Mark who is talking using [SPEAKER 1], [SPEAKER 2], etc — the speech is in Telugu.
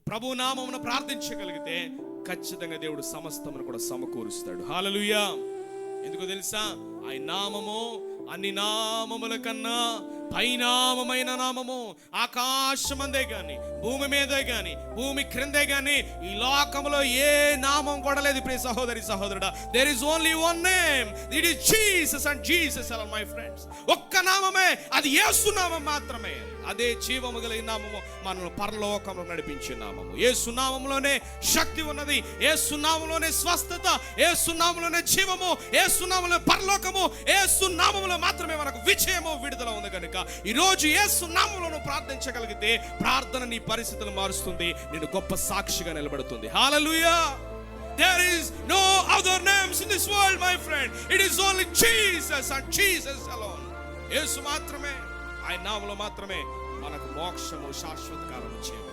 [SPEAKER 1] ప్రభు నామమున ప్రార్థించగలిగితే ఖచ్చితంగా దేవుడు సమస్తమును కూడా సమకూరుస్తాడు. హల్లెలూయా. ఎందుకో తెలుసా? ఆయన నామము అన్ని నామముల కన్నా పైనామమైన నామము. ఆకాశమందే గాని, భూమి మీదే గాని, భూమి క్రిందే గాని, ఈ లోకంలో ఏ నామం కూడా లేదు ప్రియ సహోదరి సహోదరుడా. There is only one name, it is Jesus and Jesus alone my friends. ఒక్క నామమే, అది యేసు నామం మాత్రమే. అదే జీవము కలిగిన నామము, మనల్ని పరలోకంలో నడిపించే నామము. యేసు నామములోనే శక్తి ఉన్నది, యేసు నామములోనే స్వస్థత, యేసు నామములోనే జీవము, యేసు నామములోనే పరలోకము, యేసు నామములో మాత్రమే మనకు విజయము, విడుదల ఉంది. కనుక ఈరోజు యేసు నామములో ప్రార్థించగలిగితే ప్రార్థన నీ పరిస్థితులను మారుస్తుంది, నేను గొప్ప సాక్షిగా నిలబడుతుంది. హల్లెలూయా. There is no other names in this world, my friend. It is only Jesus and Jesus alone. యేసు మాత్రమే, ఆయన నామములో మాత్రమే మనకు మోక్షము, శాశ్వత కాలం ఇచ్చేది.